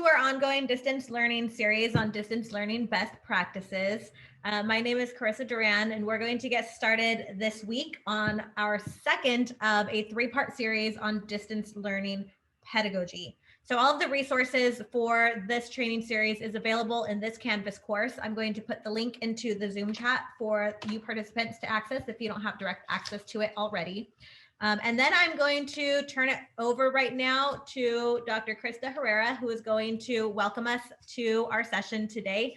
our ongoing distance learning series on distance learning best practices. My name is Carissa Duran, and we're going to get started this week on our second of a three-part series on distance learning pedagogy. So all of the resources for this training series is available in this Canvas course. I'm going to put the link into the Zoom chat for you participants to access if you don't have direct access to it already. And then I'm going to turn it over right now to Dr. Krista Herrera, who is going to welcome us to our session today.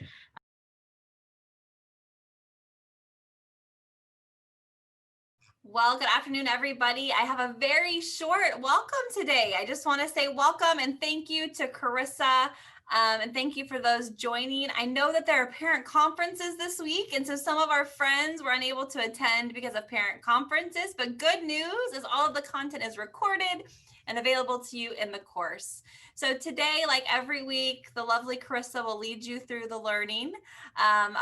Well, good afternoon, everybody. I have a very short welcome today. I just want to say welcome and thank you to Carissa. And thank you for those joining. I know that there are parent conferences this week, and so some of our friends were unable to attend because of parent conferences, but good news is all of the content is recorded and available to you in the course. So today, like every week, the lovely Carissa will lead you through the learning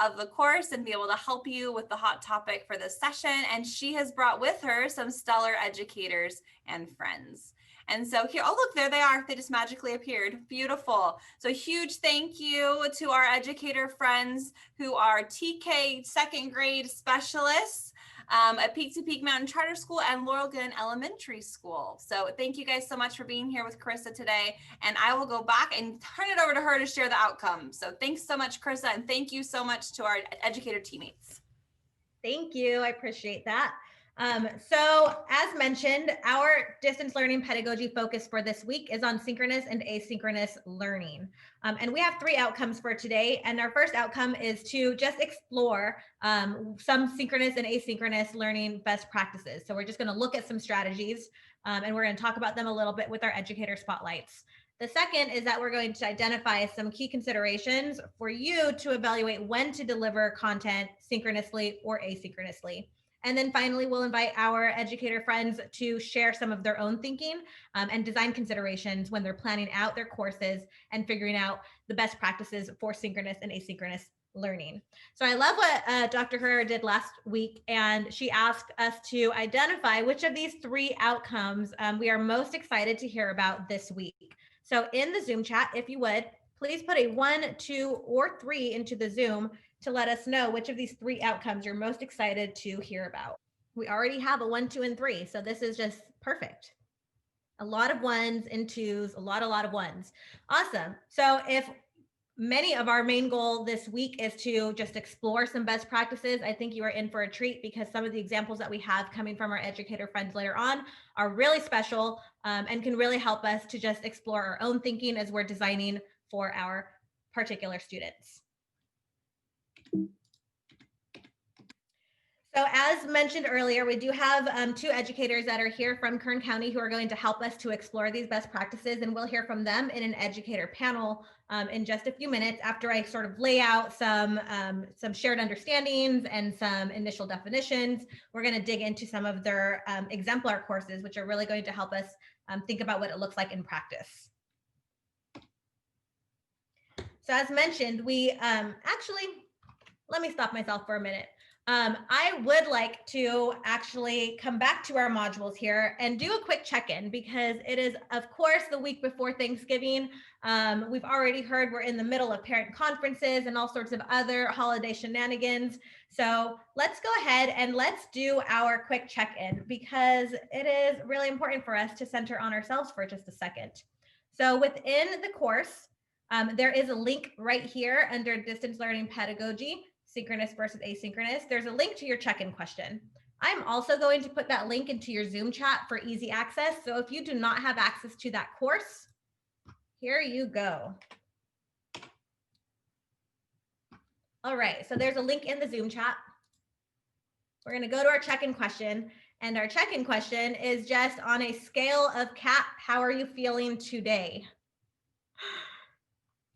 of the course and be able to help you with the hot topic for this session. And she has brought with her some stellar educators and friends. And so here, oh, look, there they are. They just magically appeared. Beautiful. So huge thank you to our educator friends who are TK second grade specialists at Peak to Peak Mountain Charter School and Laurel Glen Elementary School. So thank you guys so much for being here with Carissa today. And I will go back and turn it over to her to share the outcomes. So thanks so much, Carissa. And thank you so much to our educator teammates. Thank you. I appreciate that. So as mentioned, our distance learning pedagogy focus for this week is on synchronous and asynchronous learning. And we have three outcomes for today. And our first outcome is to just explore some synchronous and asynchronous learning best practices. So we're just going to look at some strategies and we're going to talk about them a little bit with our educator spotlights. The second is that we're going to identify some key considerations for you to evaluate when to deliver content synchronously or asynchronously. And then finally, we'll invite our educator friends to share some of their own thinking and design considerations when they're planning out their courses and figuring out the best practices for synchronous and asynchronous learning. So I love what Dr. Herrera did last week, and she asked us to identify which of these three outcomes we are most excited to hear about this week. So in the Zoom chat, if you would, please put a 1, 2, or 3 into the Zoom to let us know which of these three outcomes you're most excited to hear about. We already have a 1, 2, and 3, so this is just perfect. A lot of 1s and 2s, a lot of 1s. Awesome. So if many of our main goal this week is to just explore some best practices, I think you are in for a treat because some of the examples that we have coming from our educator friends later on are really special and can really help us to just explore our own thinking as we're designing for our particular students. So as mentioned earlier, we do have two educators that are here from Kern County who are going to help us to explore these best practices, and we'll hear from them in an educator panel in just a few minutes after I sort of lay out some shared understandings and some initial definitions. We're going to dig into some of their exemplar courses, which are really going to help us think about what it looks like in practice. So as mentioned, we actually, let me stop myself for a minute. I would like to actually come back to our modules here and do a quick check-in because it is, of course, the week before Thanksgiving. We've already heard we're in the middle of parent conferences and all sorts of other holiday shenanigans. So let's go ahead and let's do our quick check-in because it is really important for us to center on ourselves for just a second. So within the course, there is a link right here under distance learning pedagogy, synchronous versus asynchronous. There's a link to your check-in question. I'm also going to put that link into your Zoom chat for easy access. So if you do not have access to that course, here you go. All right, so there's a link in the Zoom chat. We're going to go to our check-in question, and our check-in question is just on a scale of cat, how are you feeling today?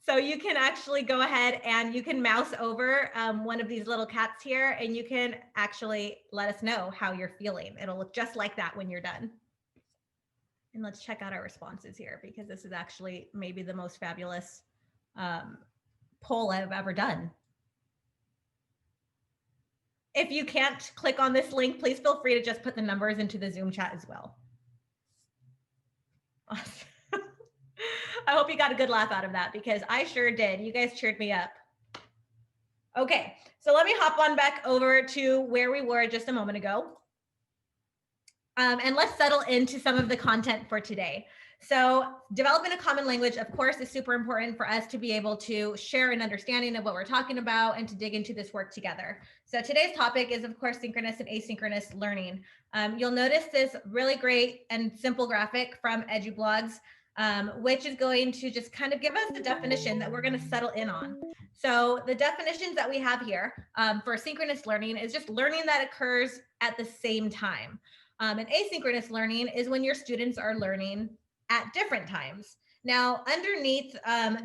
So you can actually go ahead and you can mouse over one of these little cats here and you can actually let us know how you're feeling. It'll look just like that when you're done. And let's check out our responses here because this is actually maybe the most fabulous poll I've ever done. If you can't click on this link, please feel free to just put the numbers into the Zoom chat as well. Awesome. I hope you got a good laugh out of that because I sure did. You guys cheered me up. Okay, so let me hop on back over to where we were just a moment ago. And let's settle into some of the content for today. So developing a common language, of course, is super important for us to be able to share an understanding of what we're talking about and to dig into this work together. So today's topic is, of course, synchronous and asynchronous learning. You'll notice this really great and simple graphic from EduBlogs, which is going to just kind of give us the definition that we're going to settle in on. So the definitions that we have here for synchronous learning is just learning that occurs at the same time. And asynchronous learning is when your students are learning at different times. Now, underneath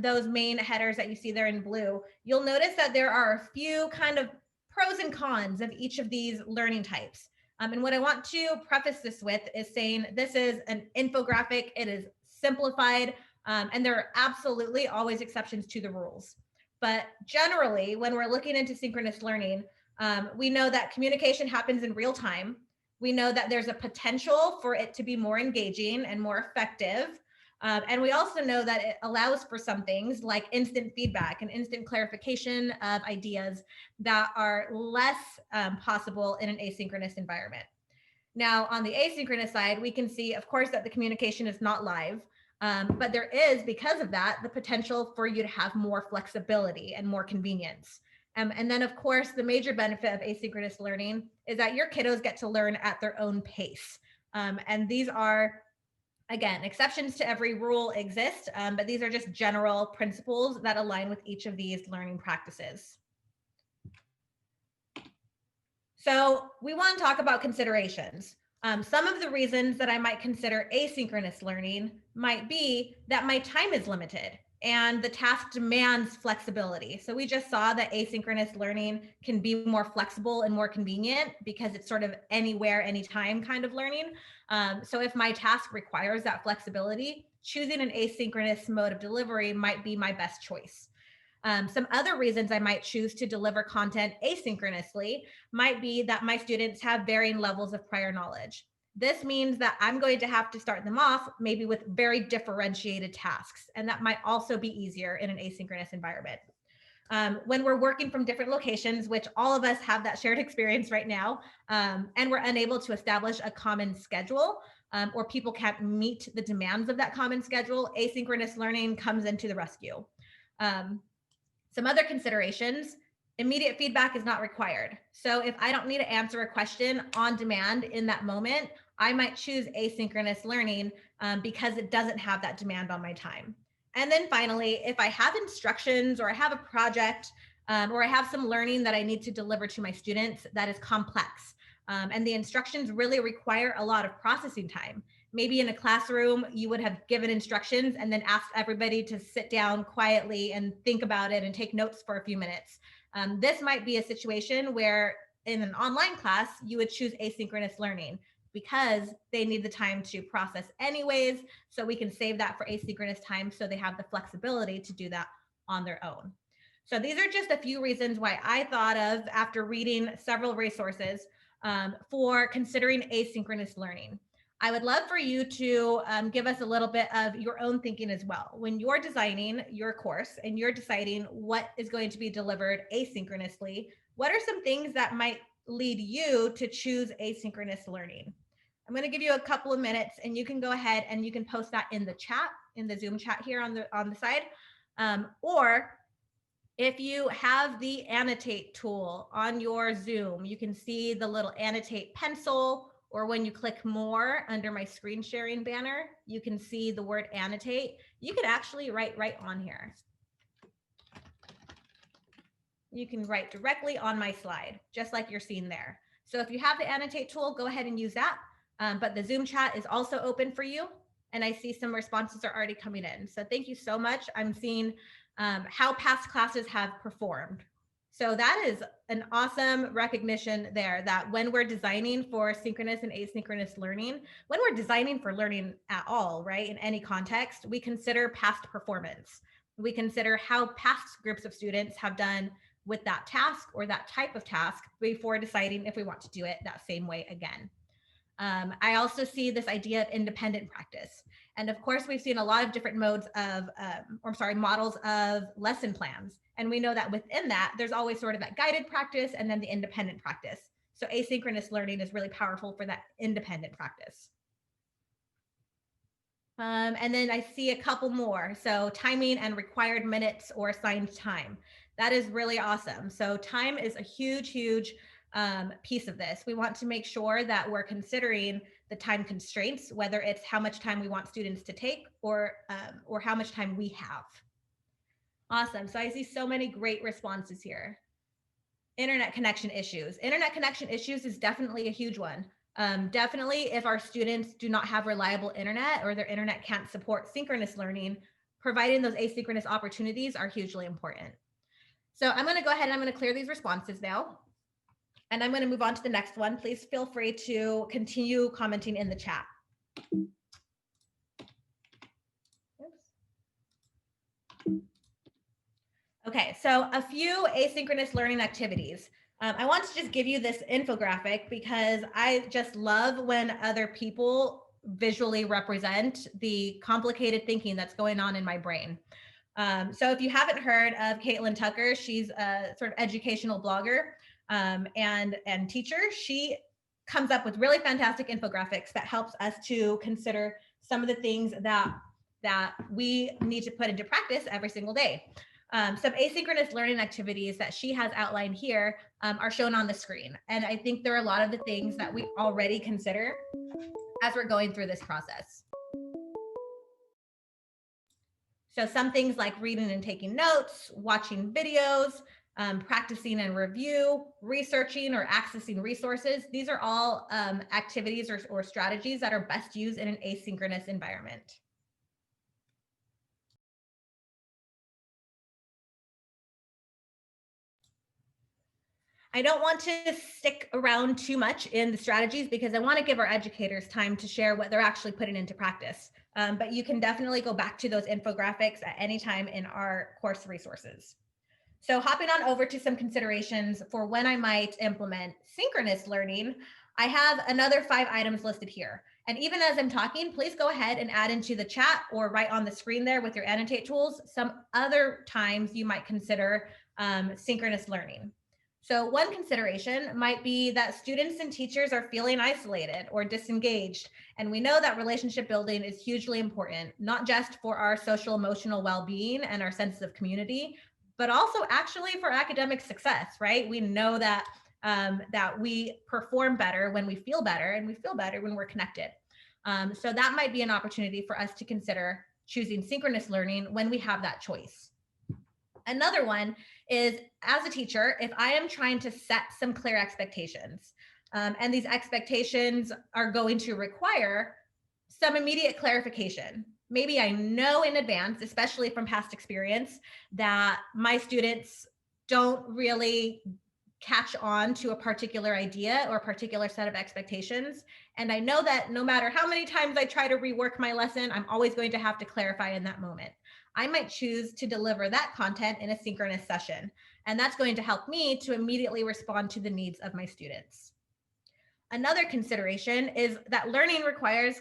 those main headers that you see there in blue, you'll notice that there are a few kind of pros and cons of each of these learning types. And what I want to preface this with is saying this is an infographic, it is simplified, and there are absolutely always exceptions to the rules. But generally, when we're looking into synchronous learning, we know that communication happens in real time. We know that there's a potential for it to be more engaging and more effective. And we also know that it allows for some things like instant feedback and instant clarification of ideas that are less possible in an asynchronous environment. Now, on the asynchronous side, we can see, of course, that the communication is not live, but there is, because of that, the potential for you to have more flexibility and more convenience. And then, of course, the major benefit of asynchronous learning is that your kiddos get to learn at their own pace. And these are, again, exceptions to every rule exist, but these are just general principles that align with each of these learning practices. So we want to talk about considerations. Some of the reasons that I might consider asynchronous learning might be that my time is limited and the task demands flexibility. So we just saw that asynchronous learning can be more flexible and more convenient because it's sort of anywhere, anytime kind of learning. So if my task requires that flexibility, choosing an asynchronous mode of delivery might be my best choice. Some other reasons I might choose to deliver content asynchronously might be that my students have varying levels of prior knowledge. This means that I'm going to have to start them off maybe with very differentiated tasks, and that might also be easier in an asynchronous environment. When we're working from different locations, which all of us have that shared experience right now, and we're unable to establish a common schedule, or people can't meet the demands of that common schedule, asynchronous learning comes into the rescue. Some other considerations: immediate feedback is not required. So if I don't need to answer a question on demand in that moment, I might choose asynchronous learning because it doesn't have that demand on my time. And then finally, if I have instructions or I have a project or I have some learning that I need to deliver to my students that is complex, and the instructions really require a lot of processing time. Maybe in a classroom, you would have given instructions and then asked everybody to sit down quietly and think about it and take notes for a few minutes. This might be a situation where in an online class, you would choose asynchronous learning because they need the time to process anyways. So we can save that for asynchronous time so they have the flexibility to do that on their own. So these are just a few reasons why I thought of, after reading several resources, for considering asynchronous learning. I would love for you to give us a little bit of your own thinking as well. When you're designing your course and you're deciding what is going to be delivered asynchronously, what are some things that might lead you to choose asynchronous learning? I'm going to give you a couple of minutes and you can go ahead and you can post that in the chat, in the Zoom chat here on the side. Or if you have the annotate tool on your Zoom, you can see the little annotate pencil, or when you click more under my screen sharing banner, you can see the word annotate. You could actually write right on here. You can write directly on my slide, just like you're seeing there. So if you have the annotate tool, go ahead and use that. But the Zoom chat is also open for you. And I see some responses are already coming in. So thank you so much. I'm seeing how past classes have performed. So that is an awesome recognition there, that when we're designing for synchronous and asynchronous learning, when we're designing for learning at all, right, in any context, we consider past performance. We consider how past groups of students have done with that task or that type of task before deciding if we want to do it that same way again. I also see this idea of independent practice. And of course, we've seen a lot of different models of lesson plans. And we know that within that, there's always sort of that guided practice and then the independent practice. So asynchronous learning is really powerful for that independent practice. And then I see a couple more. So timing and required minutes or assigned time. That is really awesome. So time is a huge piece of this. We want to make sure that we're considering the time constraints, whether it's how much time we want students to take or how much time we have. Awesome. So I see so many great responses here. Internet connection issues. Internet connection issues is definitely a huge one. Definitely, if our students do not have reliable internet or their internet can't support synchronous learning, providing those asynchronous opportunities are hugely important. So I'm going to go ahead and I'm going to clear these responses now. And I'm going to move on to the next one. Please feel free to continue commenting in the chat. Okay, so a few asynchronous learning activities. I want to just give you this infographic because I just love when other people visually represent the complicated thinking that's going on in my brain. So if you haven't heard of Caitlin Tucker, she's a sort of educational blogger and teacher. She comes up with really fantastic infographics that helps us to consider some of the things that we need to put into practice every single day. Some asynchronous learning activities that she has outlined here are shown on the screen. And I think there are a lot of the things that we already consider as we're going through this process. So some things like reading and taking notes, watching videos, practicing and review, researching or accessing resources. These are all activities or strategies that are best used in an asynchronous environment. I don't want to stick around too much in the strategies because I want to give our educators time to share what they're actually putting into practice. But you can definitely go back to those infographics at any time in our course resources. So hopping on over to some considerations for when I might implement synchronous learning, I have another 5 items listed here. And even as I'm talking, please go ahead and add into the chat or right on the screen there with your annotate tools some other times you might consider synchronous learning. So one consideration might be that students and teachers are feeling isolated or disengaged. And we know that relationship building is hugely important, not just for our social emotional well-being and our sense of community, but also actually for academic success, right? We know that that we perform better when we feel better, and we feel better when we're connected. So that might be an opportunity for us to consider choosing synchronous learning when we have that choice. Another one is, as a teacher, if I am trying to set some clear expectations, and these expectations are going to require some immediate clarification. Maybe I know in advance, especially from past experience, that my students don't really catch on to a particular idea or a particular set of expectations. And I know that no matter how many times I try to rework my lesson, I'm always going to have to clarify in that moment. I might choose to deliver that content in a synchronous session. And that's going to help me to immediately respond to the needs of my students. Another consideration is that learning requires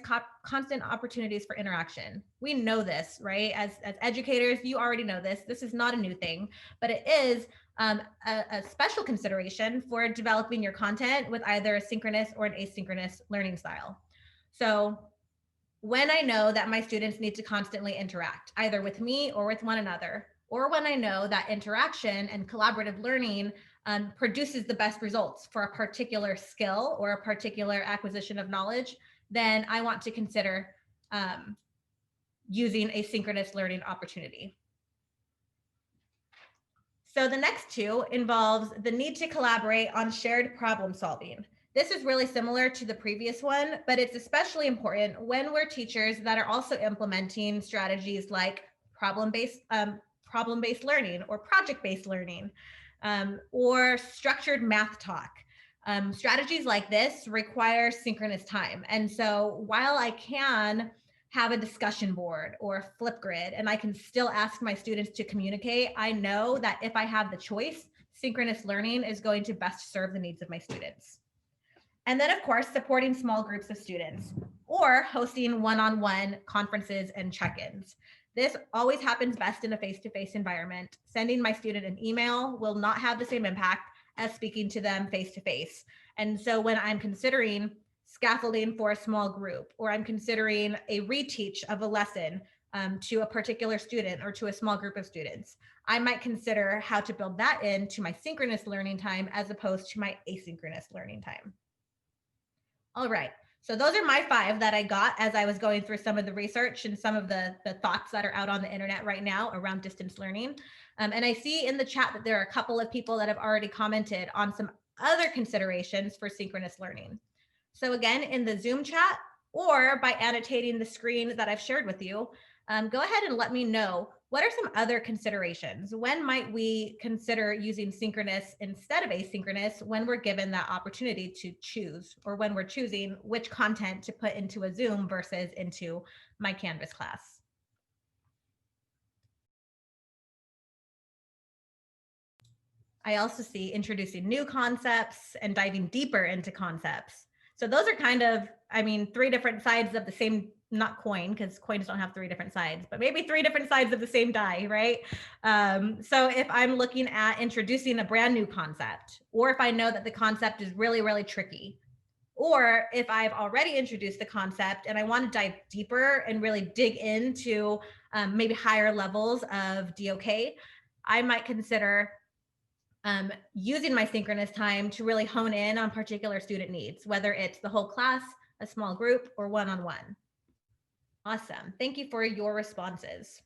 constant opportunities for interaction. We know this, right? As educators, you already know this. This is not a new thing, but it is a special consideration for developing your content with either a synchronous or an asynchronous learning style. So when I know that my students need to constantly interact, either with me or with one another, or when I know that interaction and collaborative learning produces the best results for a particular skill or a particular acquisition of knowledge, then I want to consider using a synchronous learning opportunity. So the next 2 involves the need to collaborate on shared problem solving. This is really similar to the previous one, but it's especially important when we're teachers that are also implementing strategies like problem-based learning or project-based learning, or structured math talk. Strategies like this require synchronous time. And so while I can have a discussion board or a Flipgrid and I can still ask my students to communicate, I know that if I have the choice, synchronous learning is going to best serve the needs of my students. And then, of course, supporting small groups of students or hosting one-on-one conferences and check-ins. This always happens best in a face-to-face environment. Sending my student an email will not have the same impact as speaking to them face-to-face. And so when I'm considering scaffolding for a small group, or I'm considering a reteach of a lesson to a particular student or to a small group of students, I might consider how to build that into my synchronous learning time as opposed to my asynchronous learning time. All right. So those are my 5 that I got as I was going through some of the research and some of the thoughts that are out on the internet right now around distance learning. And I see in the chat that there are a couple of people that have already commented on some other considerations for synchronous learning. So again, in the Zoom chat or by annotating the screen that I've shared with you, go ahead and let me know, what are some other considerations? When might we consider using synchronous instead of asynchronous when we're given that opportunity to choose, or when we're choosing which content to put into a Zoom versus into my Canvas class? I also see introducing new concepts and diving deeper into concepts. So those are kind of, 3 different sides of the same, not coin, because coins don't have 3 different sides, but maybe 3 different sides of the same die, right? So if I'm looking at introducing a brand new concept, or if I know that the concept is really, really tricky, or if I've already introduced the concept and I want to dive deeper and really dig into maybe higher levels of DOK, I might consider using my synchronous time to really hone in on particular student needs, whether it's the whole class, a small group, or one-on-one. Awesome. Thank you for your responses.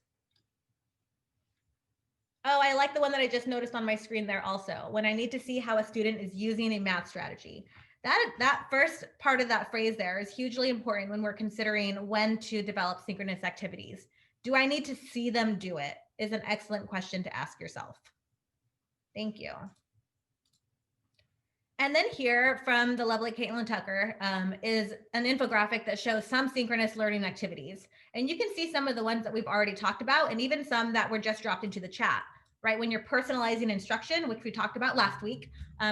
Oh, I like the one that I just noticed on my screen there also. When I need to see how a student is using a math strategy. That first part of that phrase there is hugely important when we're considering when to develop synchronous activities. Do I need to see them do it? Is an excellent question to ask yourself. Thank you. And then here from the lovely Caitlin Tucker is an infographic that shows some synchronous learning activities. And you can see some of the ones that we've already talked about, and even some that were just dropped into the chat, right? When you're personalizing instruction, which we talked about last week,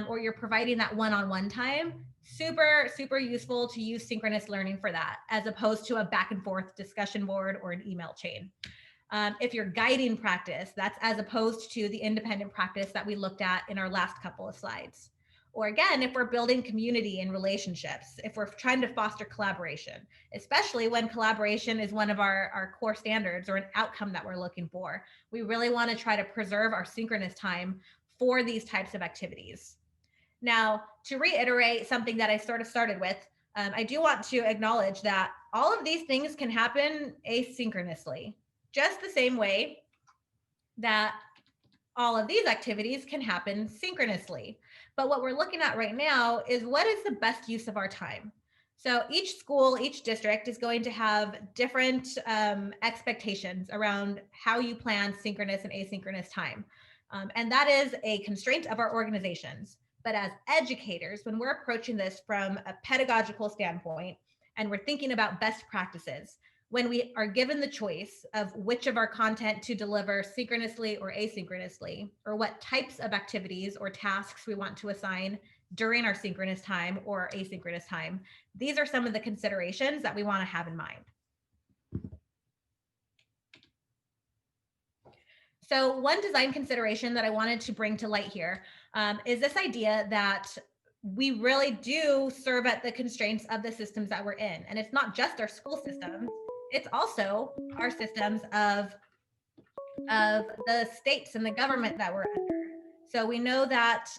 or you're providing that one-on-one time, super, super useful to use synchronous learning for that, as opposed to a back and forth discussion board or an email chain. If you're guiding practice, that's as opposed to the independent practice that we looked at in our last couple of slides. Or again, if we're building community and relationships, if we're trying to foster collaboration, especially when collaboration is one of our core standards or an outcome that we're looking for, we really want to try to preserve our synchronous time for these types of activities. Now, to reiterate something that I sort of started with, I do want to acknowledge that all of these things can happen asynchronously, just the same way that all of these activities can happen synchronously. But what we're looking at right now is what is the best use of our time. So each school, each district is going to have different expectations around how you plan synchronous and asynchronous time. And that is a constraint of our organizations. But as educators, when we're approaching this from a pedagogical standpoint, and we're thinking about best practices, when we are given the choice of which of our content to deliver synchronously or asynchronously, or what types of activities or tasks we want to assign during our synchronous time or asynchronous time, these are some of the considerations that we want to have in mind. So one design consideration that I wanted to bring to light here is this idea that we really do serve at the constraints of the systems that we're in. And it's not just our school systems, it's also our systems of the states and the government that we're under. So we know that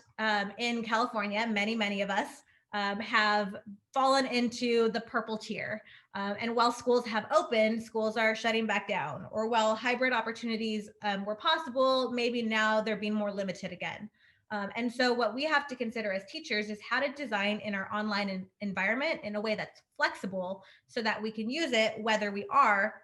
in California, many of us have fallen into the purple tier. And while schools have opened, schools are shutting back down. Or while hybrid opportunities were possible, maybe now they're being more limited again. And so what we have to consider as teachers is how to design in our online environment in a way that's flexible so that we can use it whether we are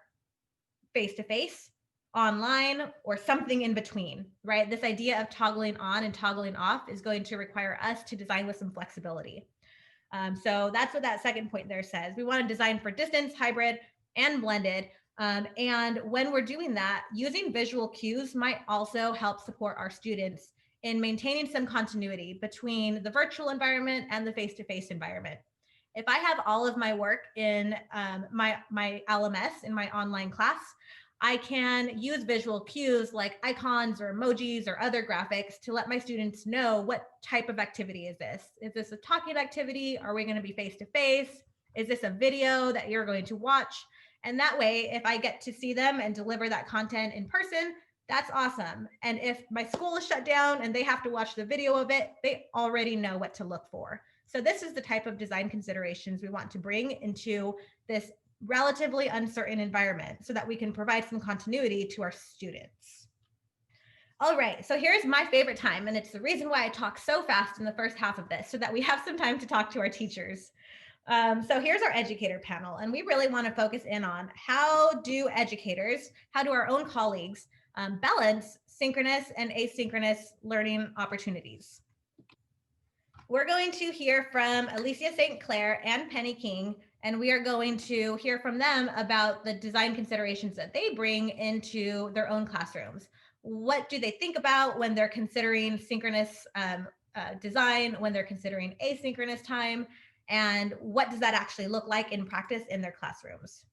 face-to-face, online, or something in between, right? This idea of toggling on and toggling off is going to require us to design with some flexibility. So that's what that second point there says. We want to design for distance, hybrid, and blended. And when we're doing that, using visual cues might also help support our students in maintaining some continuity between the virtual environment and the face-to-face environment. If I have all of my work in my LMS, in my online class, I can use visual cues like icons or emojis or other graphics to let my students know what type of activity is this. Is this a talking activity? Are we going to be face to face? Is this a video that you're going to watch? And that way, if I get to see them and deliver that content in person, that's awesome. And if my school is shut down and they have to watch the video of it, they already know what to look for. So this is the type of design considerations we want to bring into this relatively uncertain environment so that we can provide some continuity to our students. All right, so here's my favorite time, and it's the reason why I talk so fast in the first half of this, so that we have some time to talk to our teachers. So here's our educator panel, and we really want to focus in on how do our own colleagues balance synchronous and asynchronous learning opportunities. We're going to hear from Alicia St. Clair and Penny King, and we are going to hear from them about the design considerations that they bring into their own classrooms. What do they think about when they're considering synchronous design, when they're considering asynchronous time, and what does that actually look like in practice in their classrooms?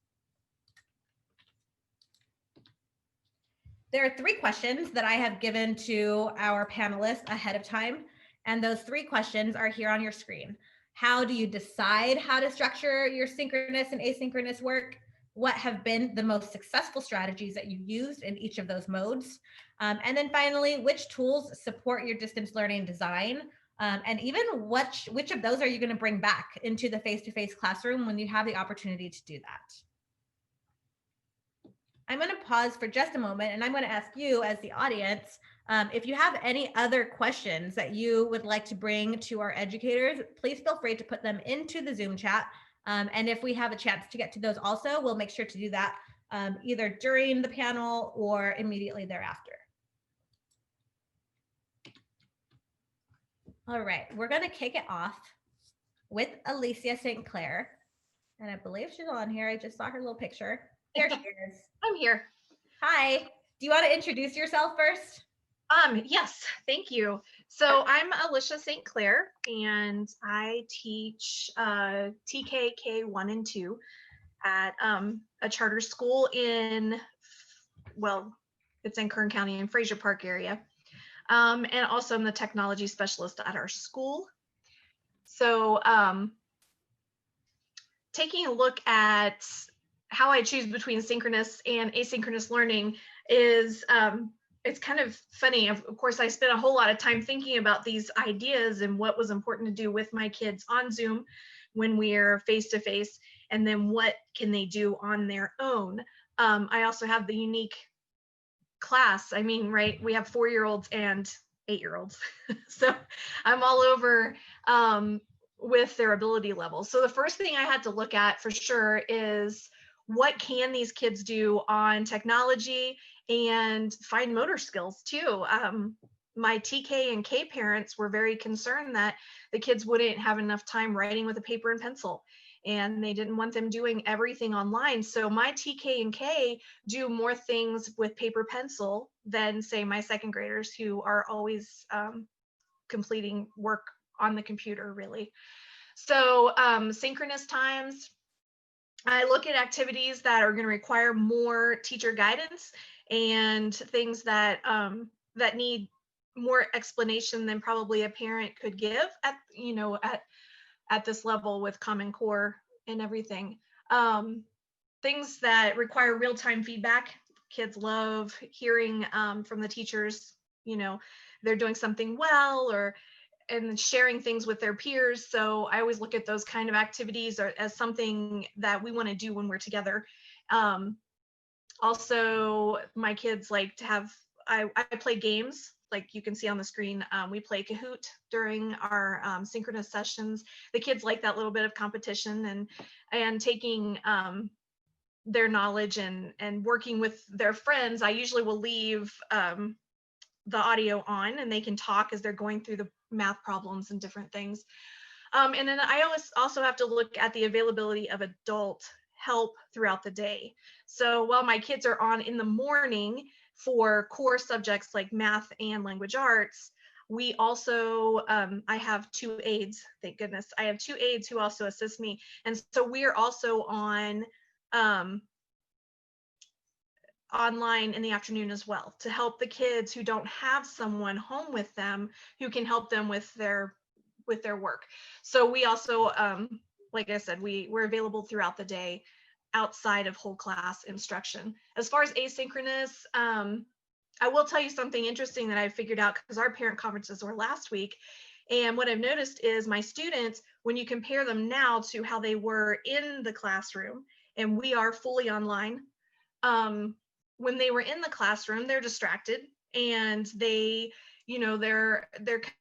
There are 3 questions that I have given to our panelists ahead of time, and those 3 questions are here on your screen. How do you decide how to structure your synchronous and asynchronous work? What have been the most successful strategies that you used in each of those modes? And then finally, which tools support your distance learning design? And even which of those are you going to bring back into the face-to-face classroom when you have the opportunity to do that? I'm going to pause for just a moment, and I'm going to ask you as the audience, if you have any other questions that you would like to bring to our educators, please feel free to put them into the Zoom chat. And if we have a chance to get to those also, we'll make sure to do that either during the panel or immediately thereafter. All right, we're going to kick it off with Alicia St. Clair. And I believe she's on here. I just saw her little picture. There she is. I'm here. Hi. Do you want to introduce yourself first? Yes, thank you. So I'm Alicia St. Clair, and I teach TK 1 and 2 at a charter school in, well, it's in Kern County in Fraser Park area. And also I'm the technology specialist at our school. So taking a look at how I choose between synchronous and asynchronous learning is it's kind of funny. Of course, I spent a whole lot of time thinking about these ideas and what was important to do with my kids on Zoom when we're face-to-face, and then what can they do on their own. I also have the unique class. I mean, right, we have 4-year-olds and 8-year-olds. So I'm all over with their ability levels. So the first thing I had to look at for sure is what can these kids do on technology and fine motor skills too. My TK and K parents were very concerned that the kids wouldn't have enough time writing with a paper and pencil, and they didn't want them doing everything online. So my TK and K do more things with paper pencil than say my second graders, who are always completing work on the computer really. So synchronous times, I look at activities that are going to require more teacher guidance and things that that need more explanation than probably a parent could give at, you know, at this level with Common Core and everything. Things that require real-time feedback. Kids love hearing from the teachers, you know, they're doing something well, or and sharing things with their peers. So I always look at those kind of activities as something that we want to do when we're together. Also, my kids like to have, I play games, like you can see on the screen. We play Kahoot during our synchronous sessions. The kids like that little bit of competition and taking their knowledge and working with their friends. I usually will leave the audio on, and they can talk as they're going through the math problems and different things. And then I always also have to look at the availability of adult help throughout the day. So while my kids are on in the morning for core subjects like math and language arts, We also, I have 2 aides, thank goodness. I have 2 aides who also assist me. And so we are also on online in the afternoon as well to help the kids who don't have someone home with them who can help them with their work. So we also, like I said, we're available throughout the day outside of whole class instruction. As far as asynchronous, I will tell you something interesting that I figured out because our parent conferences were last week. And what I've noticed is my students, when you compare them now to how they were in the classroom, and we are fully online, when they were in the classroom, they're distracted and they, they're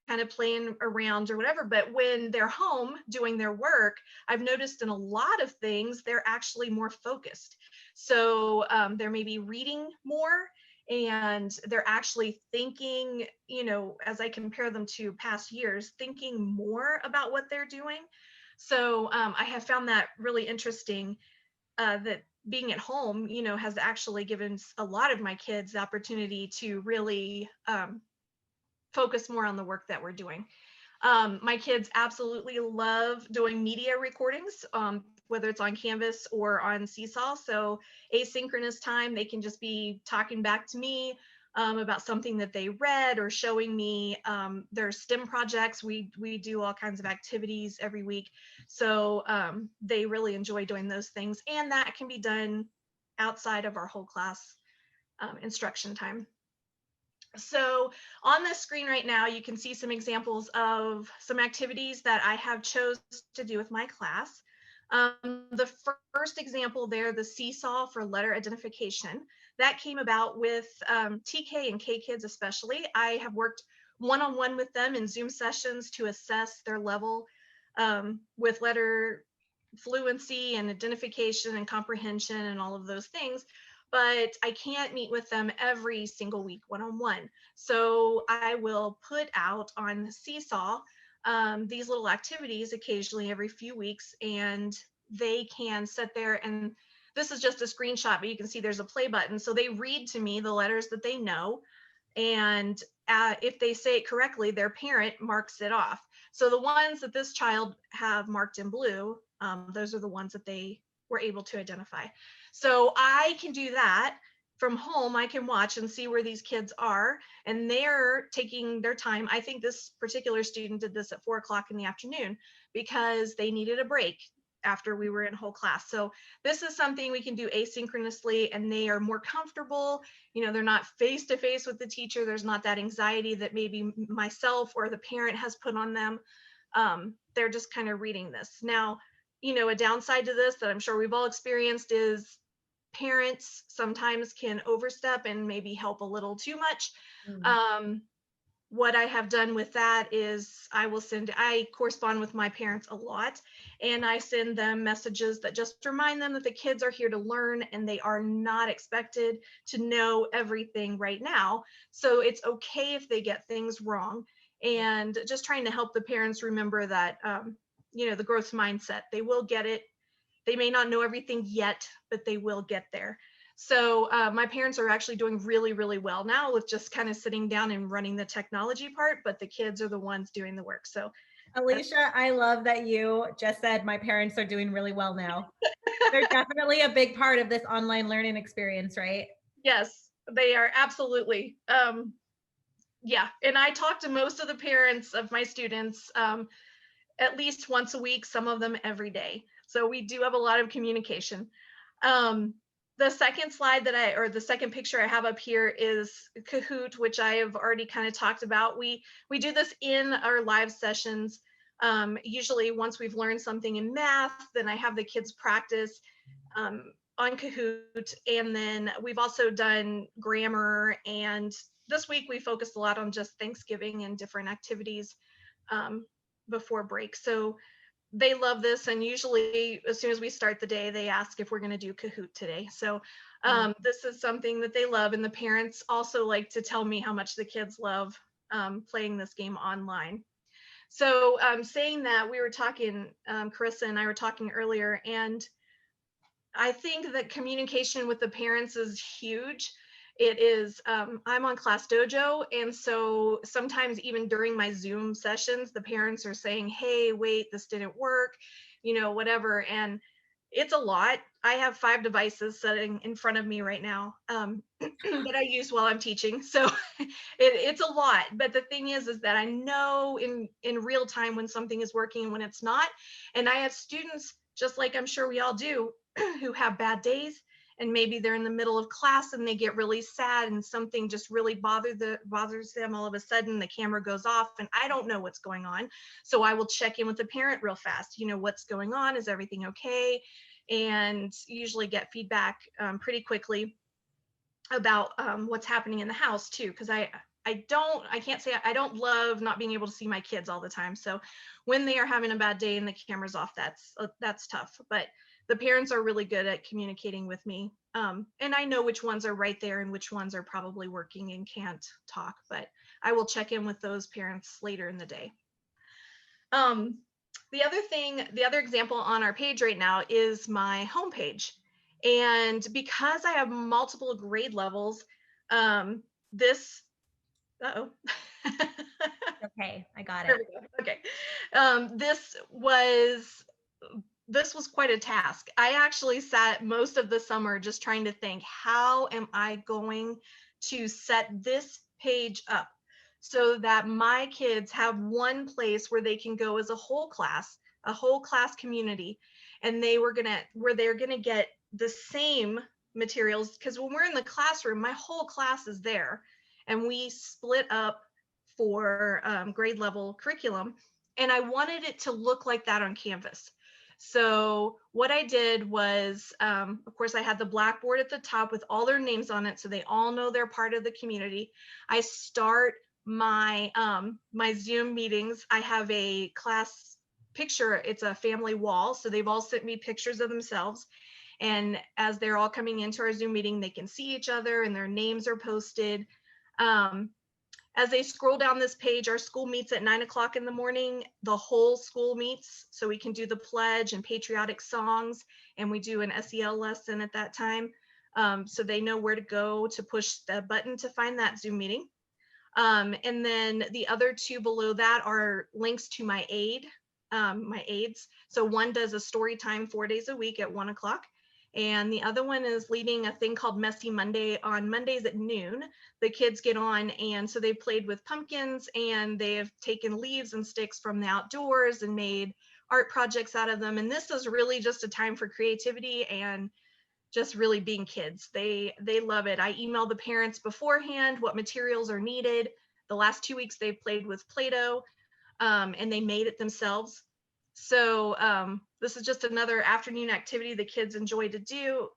kind of playing around or whatever. But when they're home doing their work, I've noticed in a lot of things, they're actually more focused. So they're maybe reading more, and they're actually thinking, as I compare them to past years, thinking more about what they're doing. So I have found that really interesting, that being at home, has actually given a lot of my kids the opportunity to really focus more on the work that we're doing. My kids absolutely love doing media recordings, whether it's on Canvas or on Seesaw. So asynchronous time, they can just be talking back to me about something that they read or showing me their STEM projects. We do all kinds of activities every week. So they really enjoy doing those things. And that can be done outside of our whole class instruction time. So on the screen right now, you can see some examples of some activities that I have chose to do with my class. The first example there, the Seesaw for letter identification, that came about with TK and K kids especially. I have worked one-on-one with them in Zoom sessions to assess their level with letter fluency and identification and comprehension and all of those things. But I can't meet with them every single week one-on-one. So I will put out on Seesaw these little activities occasionally every few weeks, and they can sit there, and this is just a screenshot, but you can see there's a play button. So they read to me the letters that they know, and if they say it correctly, their parent marks it off. So the ones that this child have marked in blue, those are the ones that they were able to identify. So I can do that from home. I can watch and see where these kids are, and they're taking their time. I think this particular student did this at 4:00 in the afternoon because they needed a break after we were in whole class. So this is something we can do asynchronously, and they are more comfortable. They're not face to face with the teacher. There's not that anxiety that maybe myself or the parent has put on them. They're just kind of reading this. Now, a downside to this that I'm sure we've all experienced is parents sometimes can overstep and maybe help a little too much. What I have done with that is I correspond with my parents a lot, and I send them messages that just remind them that the kids are here to learn and they are not expected to know everything right now. So it's okay if they get things wrong, and just trying to help the parents remember that, the growth mindset, they will get it. They may not know everything yet, but they will get there. So my parents are actually doing really, really well now with just kind of sitting down and running the technology part, but the kids are the ones doing the work. So Alicia, I love that you just said my parents are doing really well now. They're definitely a big part of this online learning experience, right? Yes, they are absolutely. Yeah, and I talk to most of the parents of my students at least once a week, some of them every day. So we do have a lot of communication. The second slide the second picture I have up here is Kahoot, which I have already kind of talked about. We do this in our live sessions. Usually once we've learned something in math, then I have the kids practice on Kahoot. And then we've also done grammar. And this week we focused a lot on just Thanksgiving and different activities before break. So they love this, and usually as soon as we start the day, they ask if we're going to do Kahoot today. So this is something that they love, and the parents also like to tell me how much the kids love playing this game online. So saying that, we were talking, Carissa and I were talking earlier, and I think that communication with the parents is huge. it is, I'm on Class Dojo. And so sometimes even during my Zoom sessions, the parents are saying, hey, wait, this didn't work, whatever. And it's a lot. I have 5 devices sitting in front of me right now that I use while I'm teaching. So it's a lot. But the thing is that I know in real time when something is working and when it's not. And I have students, just like I'm sure we all do, who have bad days. And maybe they're in the middle of class and they get really sad and something just really bothers them. All of a sudden the camera goes off and I don't know what's going on. So I will check in with the parent real fast. What's going on? Is everything okay? And usually get feedback pretty quickly about what's happening in the house too. Because I can't say I don't love not being able to see my kids all the time. So when they are having a bad day and the camera's off, that's tough. But the parents are really good at communicating with me. And I know which ones are right there and which ones are probably working and can't talk, but I will check in with those parents later in the day. The other example on our page right now is my homepage. And because I have multiple grade levels, this, uh-oh. Okay, I got it. Okay. This was quite a task. I actually sat most of the summer just trying to think, how am I going to set this page up so that my kids have one place where they can go as a whole class community, and where they're gonna get the same materials, because when we're in the classroom, my whole class is there, and we split up for grade level curriculum, and I wanted it to look like that on Canvas. So what I did was, of course, I had the Blackboard at the top with all their names on it, so they all know they're part of the community. I start my my Zoom meetings. I have a class picture. It's a family wall, so they've all sent me pictures of themselves. And as they're all coming into our Zoom meeting, they can see each other and their names are posted. As they scroll down this page, our school meets at 9 o'clock in the morning. The whole school meets, so we can do the pledge and patriotic songs, and we do an SEL lesson at that time. So they know where to go to push the button to find that Zoom meeting. And then the other 2 below that are links to my aids. So one does a story time 4 days a week at 1 o'clock. And the other one is leading a thing called Messy Monday on Mondays at noon. The kids get on, and so they've played with pumpkins, and they have taken leaves and sticks from the outdoors and made art projects out of them. And this is really just a time for creativity and just really being kids. They love it. I email the parents beforehand what materials are needed. The last 2 weeks they've played with Play-Doh, and they made it themselves. So this is just another afternoon activity the kids enjoy to do.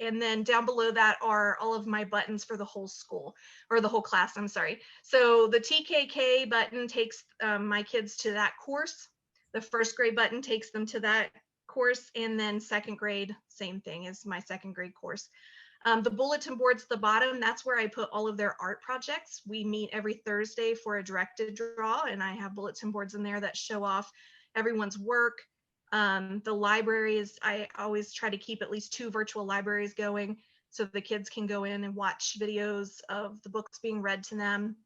And then down below that are all of my buttons for the whole school, or the whole class, I'm sorry. So the TKK button takes my kids to that course. The first grade button takes them to that course, and then second grade, same thing as my second grade course. The bulletin boards at the bottom, that's where I put all of their art projects. We meet every Thursday for a directed draw, and I have bulletin boards in there that show off everyone's work. The libraries, I always try to keep at least 2 virtual libraries going, so the kids can go in and watch videos of the books being read to them.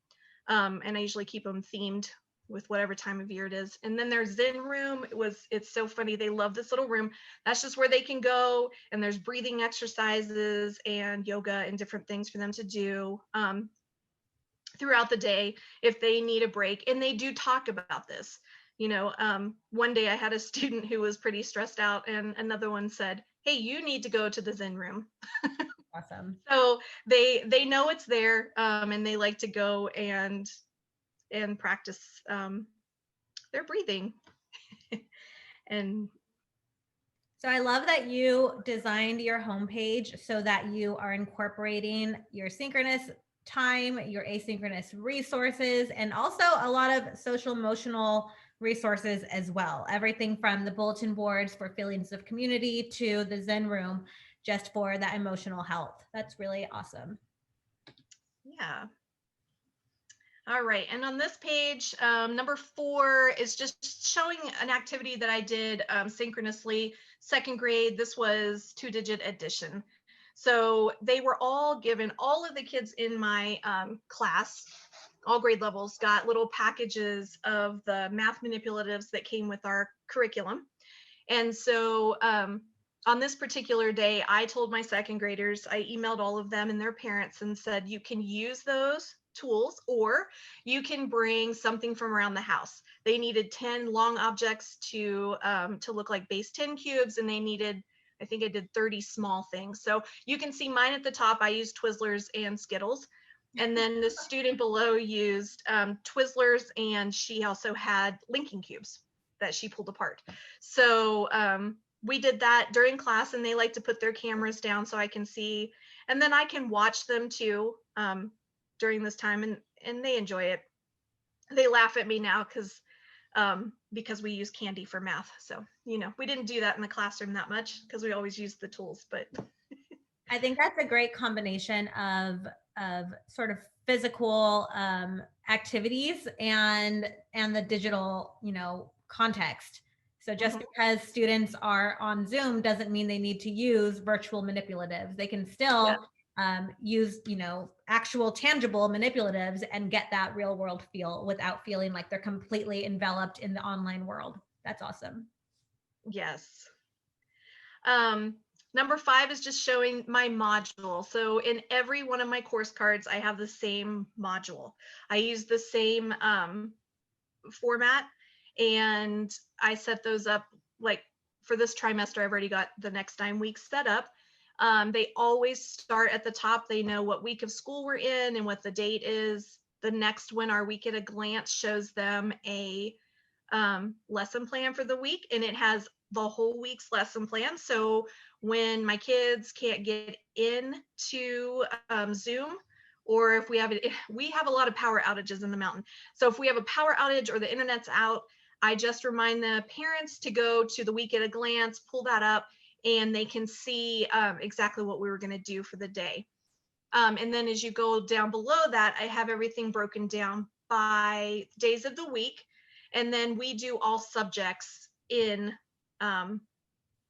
And I usually keep them themed with whatever time of year it is. And then their Zen room, it's so funny. They love this little room. That's just where they can go. And there's breathing exercises and yoga and different things for them to do throughout the day if they need a break. And they do talk about this. One day I had a student who was pretty stressed out, and another one said, hey, you need to go to the Zen room. Awesome. So they know it's there, and they like to go and practice their breathing. And so I love that you designed your homepage so that you are incorporating your synchronous time, your asynchronous resources, and also a lot of social emotional resources as well. Everything from the bulletin boards for feelings of community to the Zen room just for that emotional health. That's really awesome. Yeah. All right, and on this page, number 4 is just showing an activity that I did synchronously, second grade. This was 2-digit addition. So they were all given, all of the kids in my class, all grade levels, got little packages of the math manipulatives that came with our curriculum. And so on this particular day, I told my second graders, I emailed all of them and their parents and said, you can use those tools, or you can bring something from around the house. They needed 10 long objects to look like base 10 cubes, and they needed, I think I did 30 small things. So you can see mine at the top, I used Twizzlers and Skittles. And then the student below used Twizzlers, and she also had linking cubes that she pulled apart. So we did that during class, and they like to put their cameras down so I can see, and then I can watch them too during this time, and they enjoy it. They laugh at me now because we use candy for math. So, you know, we didn't do that in the classroom that much because we always use the tools, but. I think that's a great combination of sort of physical activities and the digital, you know, context. So just because students are on Zoom doesn't mean they need to use virtual manipulatives. They can still use, you know, actual tangible manipulatives and get that real world feel without feeling like they're completely enveloped in the online world. That's awesome. Yes. Number 5 is just showing my module. So in every one of my course cards, I have the same module. I use the same format, and I set those up, like for this trimester, I've already got the next 9 weeks set up. They always start at the top. They know what week of school we're in and what the date is. The next one, our week at a glance, shows them a lesson plan for the week, and it has the whole week's lesson plan. So when my kids can't get into Zoom, or if we have a lot of power outages in the mountain. So if we have a power outage or the internet's out, I just remind the parents to go to the week at a glance, pull that up, and they can see exactly what we were going to do for the day. And then as you go down below that, I have everything broken down by days of the week. And then we do all subjects in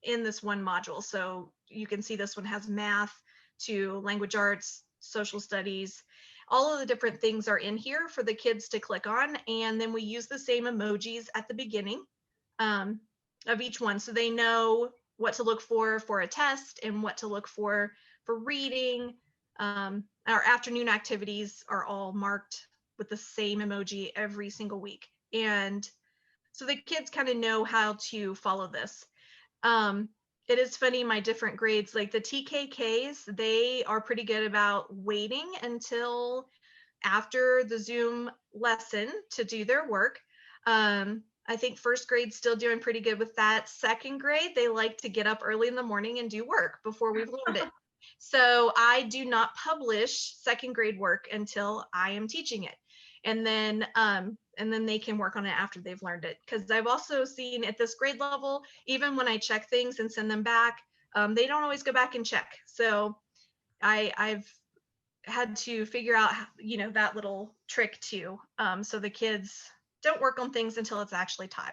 this one module. So you can see this one has math to language arts, social studies. All of the different things are in here for the kids to click on. And then we use the same emojis at the beginning of each one, so they know what to look for a test and what to look for reading. Our afternoon activities are all marked with the same emoji every single week. And so the kids kind of know how to follow this. It is funny, my different grades, like the TKKs, they are pretty good about waiting until after the Zoom lesson to do their work. I think first grade's still doing pretty good with that. Second grade, they like to get up early in the morning and do work before we've learned it. So I do not publish second grade work until I am teaching it. And then they can work on it after they've learned it. Because I've also seen at this grade level, even when I check things and send them back, they don't always go back and check. So I've had to figure out, you know, that little trick too, so the kids don't work on things until it's actually taught.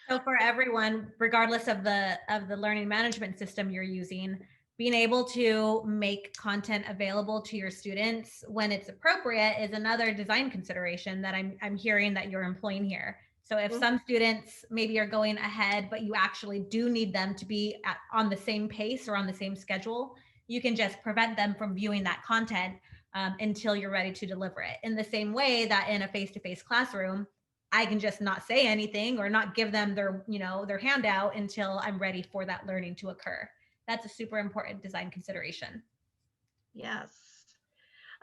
So for everyone, regardless of the learning management system you're using, being able to make content available to your students when it's appropriate is another design consideration that I'm hearing that you're employing here. So if some students maybe are going ahead, but you actually do need them to be on the same pace or on the same schedule, you can just prevent them from viewing that content until you're ready to deliver it. In the same way that in a face-to-face classroom, I can just not say anything or not give them their, you know, their handout until I'm ready for that learning to occur. That's a super important design consideration. Yes.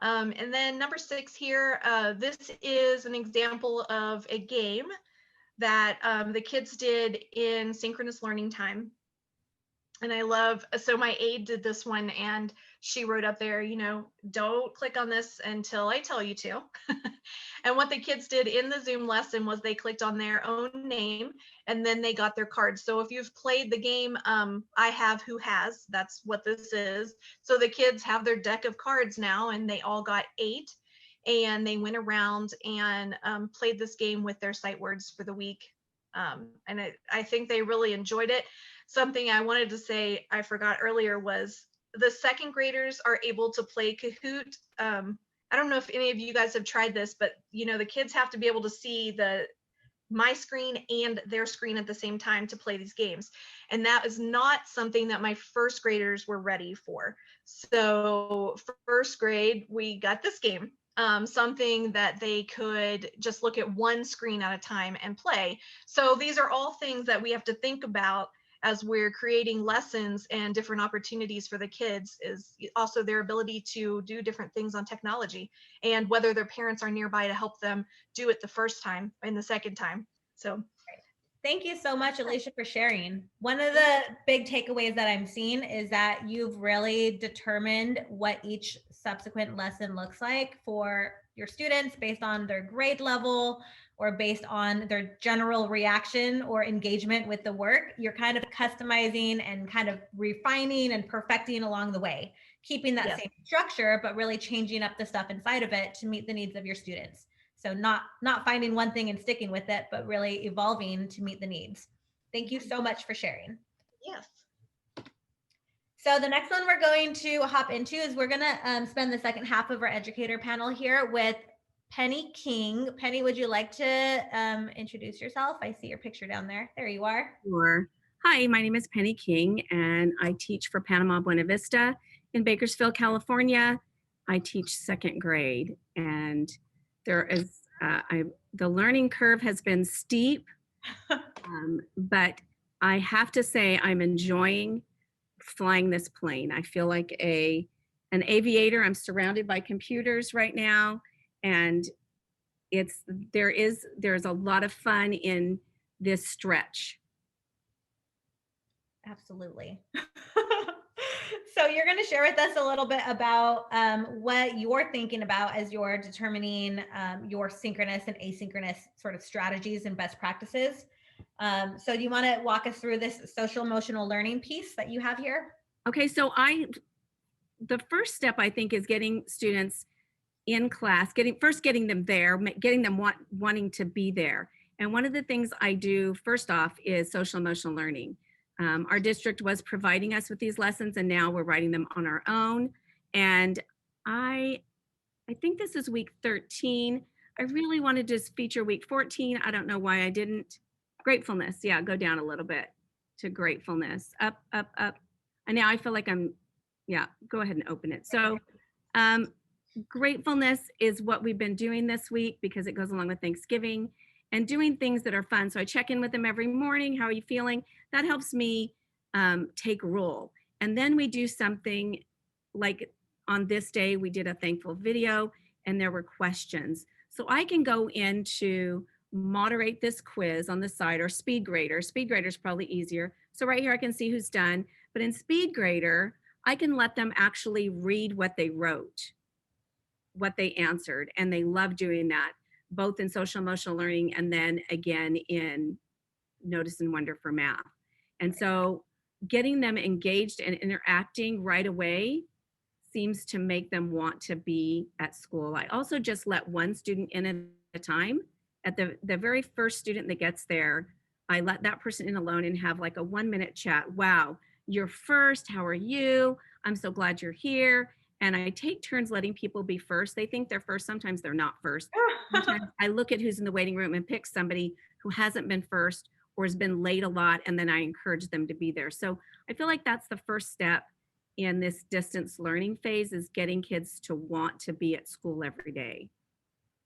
And then number 6 here, this is an example of a game that the kids did in synchronous learning time. And I love, so my aide did this one, and she wrote up there, you know, don't click on this until I tell you to. And what the kids did in the Zoom lesson was they clicked on their own name, and then they got their cards. So if you've played the game, I Have, Who Has, that's what this is. So the kids have their deck of cards now, and they all got 8. And they went around and played this game with their sight words for the week. And I think they really enjoyed it. Something I wanted to say I forgot earlier was the second graders are able to play Kahoot. I don't know if any of you guys have tried this, but the kids have to be able to see my screen and their screen at the same time to play these games. And that is not something that my first graders were ready for. So for first grade, we got this game, something that they could just look at one screen at a time and play. So these are all things that we have to think about as we're creating lessons and different opportunities for the kids, is also their ability to do different things on technology and whether their parents are nearby to help them do it the first time and the second time. So thank you so much, Alicia, for sharing. One of the big takeaways that I'm seeing is that you've really determined what each subsequent lesson looks like for your students based on their grade level or based on their general reaction or engagement with the work. You're kind of customizing and kind of refining and perfecting along the way, keeping that yes. same structure, but really changing up the stuff inside of it to meet the needs of your students. So not finding one thing and sticking with it, but really evolving to meet the needs. Thank you so much for sharing. Yes. So the next one we're going to hop into is we're going to spend the second half of our educator panel here with Penny King. Penny, would you like to introduce yourself? I see your picture down there. There you are. Sure. Hi, my name is Penny King, and I teach for Panama Buena Vista in Bakersfield, California. I teach second grade, and there is the learning curve has been steep, but I have to say I'm enjoying flying this plane. I feel like an aviator. I'm surrounded by computers right now, and there's a lot of fun in this stretch. Absolutely. So you're going to share with us a little bit about what you're thinking about as you're determining your synchronous and asynchronous sort of strategies and best practices. So do you want to walk us through this social emotional learning piece that you have here? Okay, so the first step I think is getting students in class, getting them there, getting them wanting to be there. And one of the things I do first off is social emotional learning. Our district was providing us with these lessons, and now we're writing them on our own. And I think this is week 13. I really wanted to feature week 14. I don't know why I didn't. Gratefulness, yeah, go down a little bit to gratefulness. Up, up, up. And now I feel like go ahead and open it. So gratefulness is what we've been doing this week because it goes along with Thanksgiving, and doing things that are fun. So I check in with them every morning. How are you feeling? That helps me take role. And then we do something like on this day, we did a thankful video and there were questions. So I can go in to moderate this quiz on the side, or Speed Grader. Speed Grader is probably easier. So right here, I can see who's done. But in Speed Grader, I can let them actually read what they wrote, what they answered. And they love doing that, both in social emotional learning and then again in Notice and Wonder for math. And so getting them engaged and interacting right away seems to make them want to be at school. I also just let one student in at a time. At the very first student that gets there, I let that person in alone and have like a 1-minute chat. Wow, you're first. How are you? I'm so glad you're here. And I take turns letting people be first. They think they're first. Sometimes they're not first. Sometimes I look at who's in the waiting room and pick somebody who hasn't been first or has been late a lot, and then I encourage them to be there. So I feel like that's the first step in this distance learning phase, is getting kids to want to be at school every day.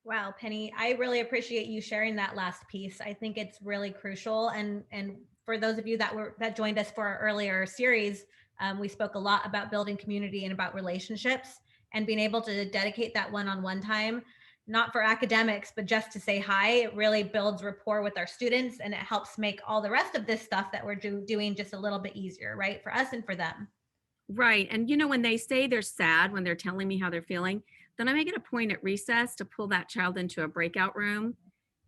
Wow, Penny, I really appreciate you sharing that last piece. I think it's really crucial. And for those of you that joined us for our earlier series, we spoke a lot about building community and about relationships, and being able to dedicate that one-on-one time, not for academics, but just to say hi. It really builds rapport with our students, and it helps make all the rest of this stuff that we're doing just a little bit easier, right? For us and for them. Right. And when they say they're sad, when they're telling me how they're feeling, then I make it a point at recess to pull that child into a breakout room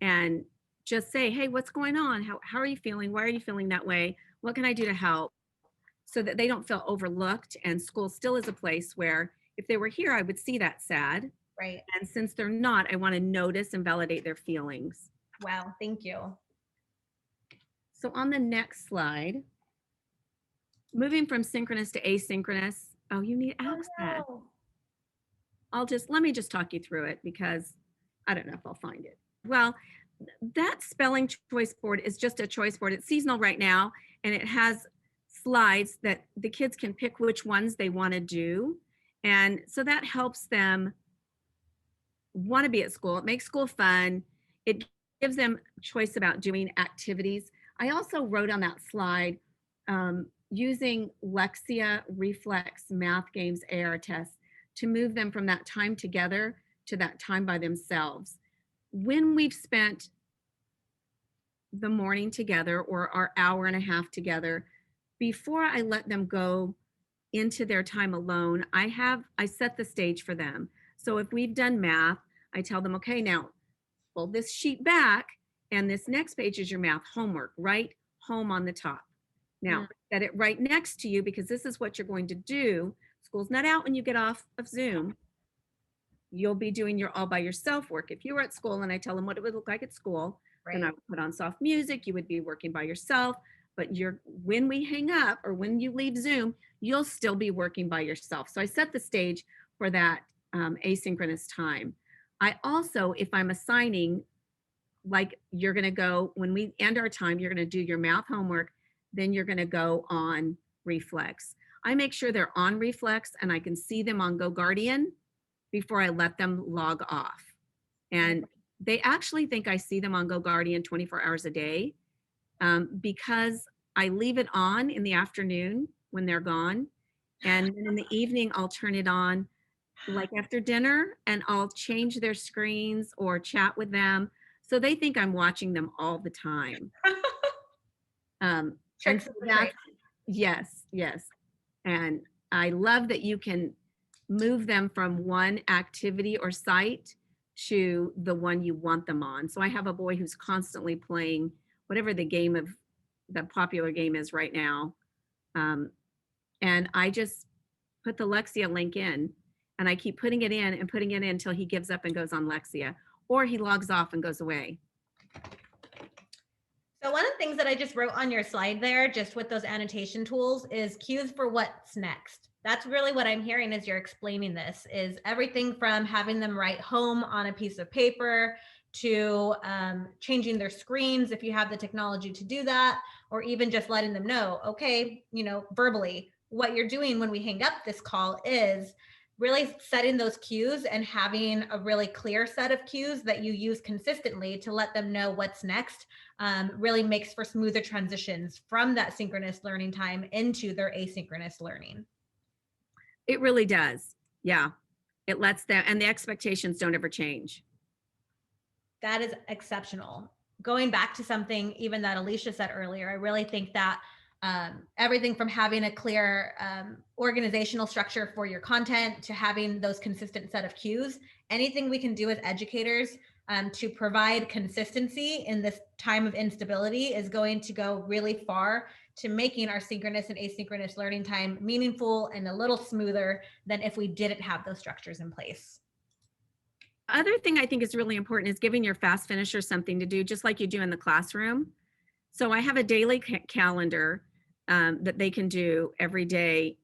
and just say, hey, what's going on? How are you feeling? Why are you feeling that way? What can I do to help? So that they don't feel overlooked. And school still is a place where if they were here, I would see that sad. Right. And since they're not, I want to notice and validate their feelings. Wow. Thank you. So on the next slide, moving from synchronous to asynchronous, Oh, you need access. Let me just talk you through it because I don't know if I'll find it. Well, that spelling choice board is just a choice board. It's seasonal right now, and it has slides that the kids can pick which ones they want to do. And so that helps them want to be at school. It makes school fun. It gives them choice about doing activities. I also wrote on that slide using Lexia, Reflex, math games, AR tests to move them from that time together to that time by themselves. When we've spent the morning together or our hour and a half together, before I let them go into their time alone, I set the stage for them. So if we've done math, I tell them, okay, now fold this sheet back and this next page is your math homework. Write home on the top. Now, set it right next to you because this is what you're going to do. School's not out when you get off of Zoom. You'll be doing your all by yourself work. If you were at school and I tell them what it would look like at school, Right. then I would put on soft music, you would be working by yourself. But when we hang up or when you leave Zoom, you'll still be working by yourself. So I set the stage for that asynchronous time. I also, if I'm assigning, like you're going to go, when we end our time, you're going to do your math homework, then you're going to go on Reflex. I make sure they're on Reflex and I can see them on GoGuardian before I let them log off. And they actually think I see them on GoGuardian 24 hours a day because I leave it on in the afternoon when they're gone. And then in the evening, I'll turn it on like after dinner and I'll change their screens or chat with them. So they think I'm watching them all the time. And so that's, yes. And I love that you can move them from one activity or site to the one you want them on. So I have a boy who's constantly playing whatever the popular game is right now. And I just put the Lexia link in and I keep putting it in until he gives up and goes on Lexia or he logs off and goes away. So one of the things that I just wrote on your slide there, just with those annotation tools, is cues for what's next. That's really what I'm hearing as you're explaining this, is everything from having them write home on a piece of paper to changing their screens if you have the technology to do that, or even just letting them know, okay, verbally, what you're doing when we hang up this call is really setting those cues and having a really clear set of cues that you use consistently to let them know what's next really makes for smoother transitions from that synchronous learning time into their asynchronous learning. It really does. Yeah. It lets them, and the expectations don't ever change. That is exceptional. Going back to something even that Alicia said earlier, I really think that everything from having a clear organizational structure for your content to having those consistent set of cues, anything we can do as educators to provide consistency in this time of instability is going to go really far to making our synchronous and asynchronous learning time meaningful and a little smoother than if we didn't have those structures in place. Other thing I think is really important is giving your fast finishers something to do, just like you do in the classroom. So I have a daily calendar that they can do every day.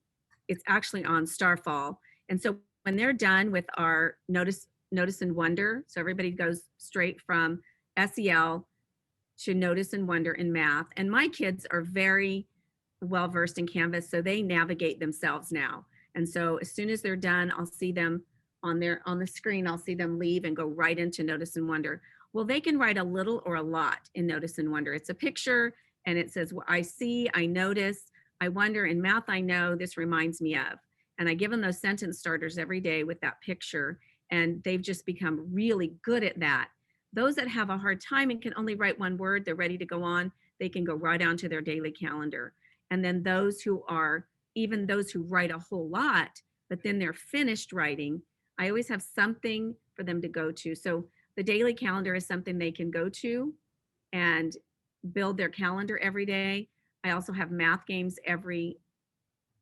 It's actually on Starfall. And so when they're done with our notice and wonder, so everybody goes straight from SEL to notice and wonder in math. And my kids are very well versed in Canvas, so they navigate themselves now. And so as soon as they're done, I'll see them on the screen, I'll see them leave and go right into notice and wonder. Well, they can write a little or a lot in notice and wonder. It's a picture and it says, well, I see, I notice, I wonder. In math, I know, this reminds me of. And I give them those sentence starters every day with that picture, and they've just become really good at that. Those that have a hard time and can only write one word, they're ready to go on, they can go right onto their daily calendar. And then those who write a whole lot, but then they're finished writing, I always have something for them to go to. So the daily calendar is something they can go to and build their calendar every day. I also have math games every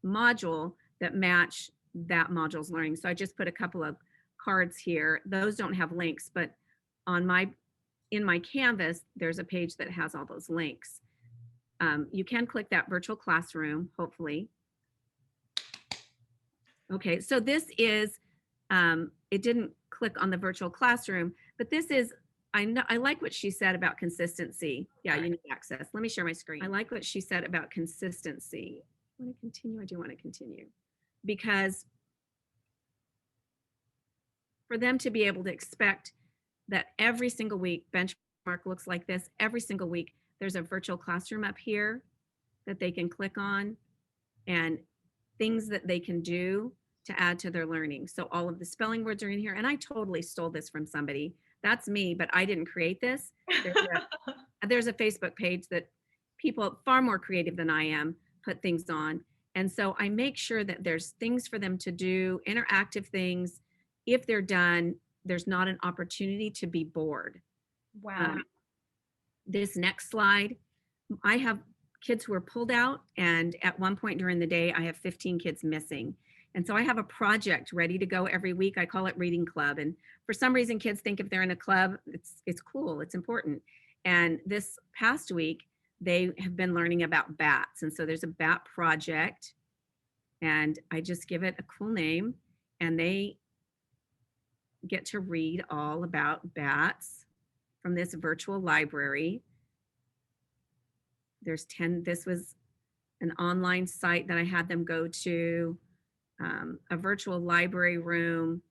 module that match that module's learning. So I just put a couple of cards here. Those don't have links, but in my Canvas, there's a page that has all those links. You can click that virtual classroom, hopefully. Okay, so this is, it didn't click on the virtual classroom, but this is, I like what she said about consistency. Yeah, you need access. Let me share my screen. I like what she said about consistency. I want to continue. I do want to continue because for them to be able to expect that every single week benchmark looks like this, every single week there's a virtual classroom up here that they can click on and things that they can do to add to their learning. So all of the spelling words are in here, and I totally stole this from somebody. That's me, but I didn't create this. There's a Facebook page that people far more creative than I am put things on. And so I make sure that there's things for them to do, interactive things. If they're done, there's not an opportunity to be bored. Wow. This next slide, I have kids who are pulled out, and at one point during the day, I have 15 kids missing. And so I have a project ready to go every week. I call it Reading Club. And for some reason, kids think if they're in a club, it's cool, it's important. And this past week, they have been learning about bats. And so there's a bat project, and I just give it a cool name, and they get to read all about bats from this virtual library. There's 10, this was an online site that I had them go to, a virtual library room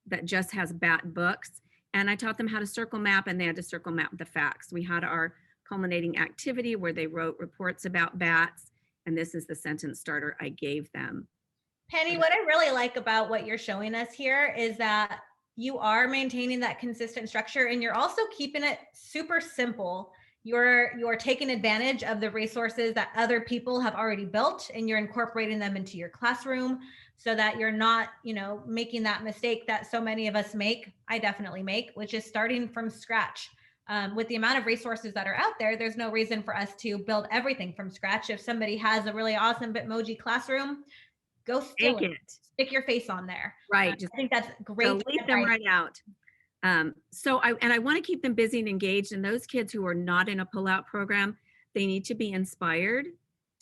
that just has bat books. And I taught them how to circle map, and they had to circle map the facts. We had our culminating activity where they wrote reports about bats, and this is the sentence starter I gave them. Penny, what I really like about what you're showing us here is that you are maintaining that consistent structure, and you're also keeping it super simple. You're taking advantage of the resources that other people have already built, and you're incorporating them into your classroom so that you're not, making that mistake that so many of us make. I definitely make, which is starting from scratch. With the amount of resources that are out there, there's no reason for us to build everything from scratch. If somebody has a really awesome Bitmoji classroom, go steal it. Stick your face on there. Right. I think that's great. So leave them right out. So I want to keep them busy and engaged, and those kids who are not in a pullout program, they need to be inspired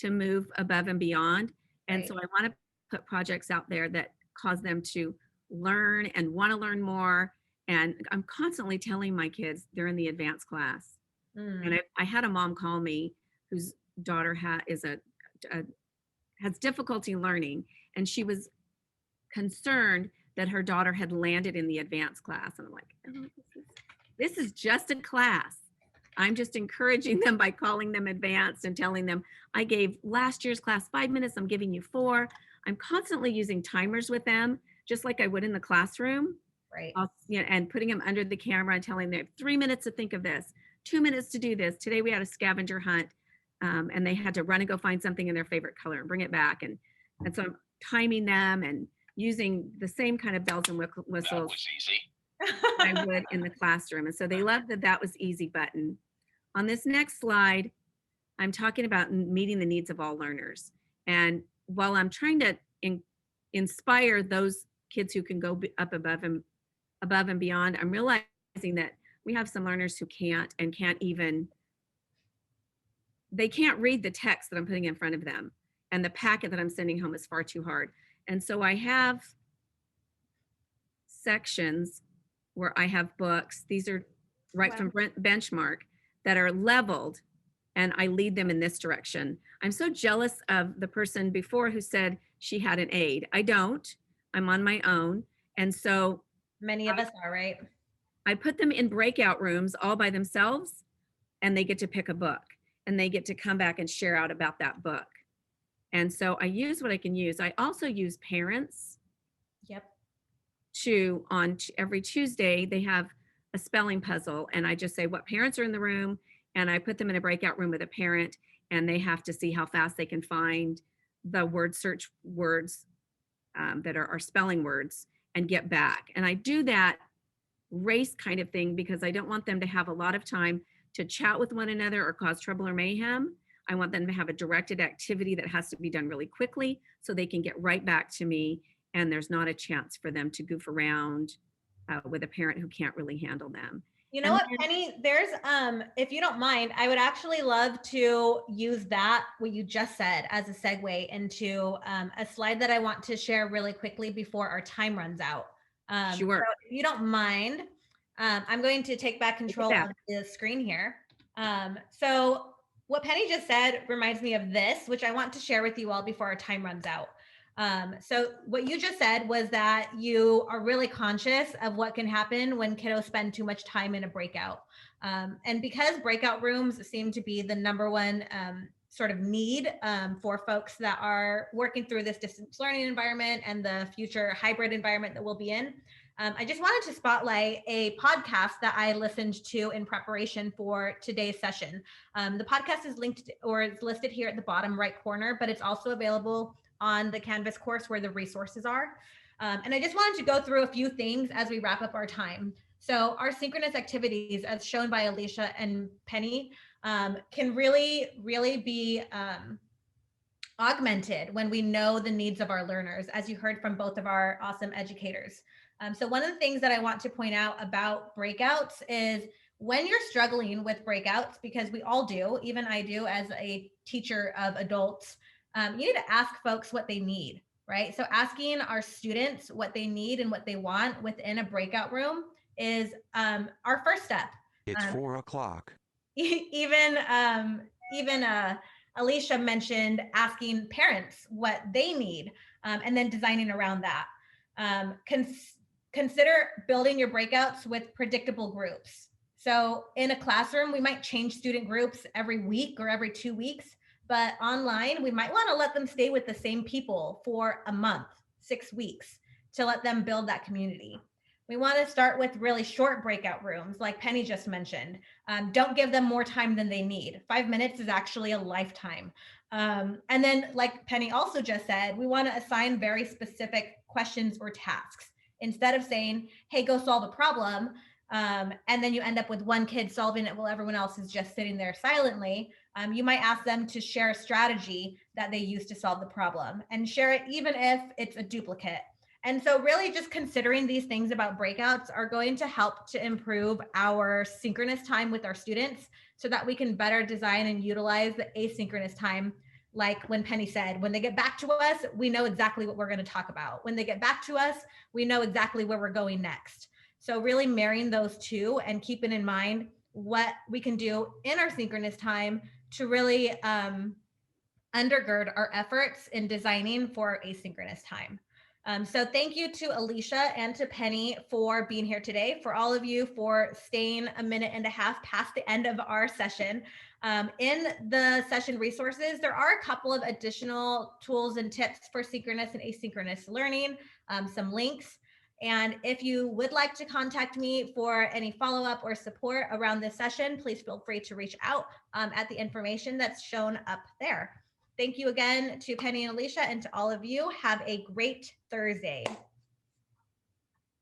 to move above and beyond. And so I want to put projects out there that cause them to learn and want to learn more. And I'm constantly telling my kids they're in the advanced class. And I had a mom call me whose daughter has difficulty learning, and she was concerned that her daughter had landed in the advanced class. And I'm like, oh, this is just a class. I'm just encouraging them by calling them advanced and telling them, I gave last year's class 5 minutes, I'm giving you 4. I'm constantly using timers with them, just like I would in the classroom. Right. And putting them under the camera and telling them 3 minutes to think of this, 2 minutes to do this. Today we had a scavenger hunt, and they had to run and go find something in their favorite color and bring it back. And so I'm timing them and using the same kind of bells and whistles that was easy. I would in the classroom. And so they loved that was easy button. On this next slide, I'm talking about meeting the needs of all learners. And while I'm trying to inspire those kids who can go up above and beyond, I'm realizing that we have some learners who can't even, they can't read the text that I'm putting in front of them. And the packet that I'm sending home is far too hard. And so I have sections where I have books. These are from Benchmark that are leveled, and I lead them in this direction. I'm so jealous of the person before who said she had an aide. I don't. I'm on my own. And so many of us are, right? I put them in breakout rooms all by themselves, and they get to pick a book, and they get to come back and share out about that book. And so I use what I can use. I also use parents. Yep. On every Tuesday, they have a spelling puzzle, and I just say what parents are in the room, and I put them in a breakout room with a parent, and they have to see how fast they can find the word search words that are spelling words and get back. And I do that race kind of thing because I don't want them to have a lot of time to chat with one another or cause trouble or mayhem. I want them to have a directed activity that has to be done really quickly so they can get right back to me, and there's not a chance for them to goof around with a parent who can't really handle them. You know And what, then- Penny, there's, if you don't mind, I would actually love to use that, what you just said, as a segue into a slide that I want to share really quickly before our time runs out. Sure. So if you don't mind, I'm going to take back control back. of the screen here. So what Penny just said reminds me of this, which I want to share with you all before our time runs out. So what you just said was that you are really conscious of what can happen when kiddos spend too much time in a breakout. And because breakout rooms seem to be the number one sort of need for folks that are working through this distance learning environment and the future hybrid environment that we'll be in, I just wanted to spotlight a podcast that I listened to in preparation for today's session. The podcast is linked or it's listed here at the bottom right corner, but it's also available on the Canvas course where the resources are. And I just wanted to go through a few things as we wrap up our time. So our synchronous activities, as shown by Alicia and Penny, can really, really be augmented when we know the needs of our learners, as you heard from both of our awesome educators. So one of the things that I want to point out about breakouts is when you're struggling with breakouts, because we all do, even I do as a teacher of adults, you need to ask folks what they need, right? So asking our students what they need and what they want within a breakout room is our first step. It's 4 o'clock. Even Alicia mentioned asking parents what they need and then designing around that. Consider building your breakouts with predictable groups. So in a classroom, we might change student groups every week or every 2 weeks, but online, we might want to let them stay with the same people for a month, 6 weeks, to let them build that community. We want to start with really short breakout rooms, like Penny just mentioned. Don't give them more time than they need. 5 minutes is actually a lifetime. And then, like Penny also just said, we want to assign very specific questions or tasks. Instead of saying, hey, go solve a problem, and then you end up with one kid solving it while everyone else is just sitting there silently, you might ask them to share a strategy that they use to solve the problem and share it even if it's a duplicate. And so really just considering these things about breakouts are going to help to improve our synchronous time with our students so that we can better design and utilize the asynchronous time. Like when Penny said, when they get back to us, we know exactly what we're going to talk about. When they get back to us, we know exactly where we're going next. So really marrying those two and keeping in mind what we can do in our synchronous time to really undergird our efforts in designing for asynchronous time. So thank you to Alicia and to Penny for being here today, for all of you for staying a minute and a half past the end of our session. In the session resources, there are a couple of additional tools and tips for synchronous and asynchronous learning, some links. And if you would like to contact me for any follow-up or support around this session, please feel free to reach out at the information that's shown up there. Thank you again to Penny and Alicia, and to all of you. Have a great Thursday.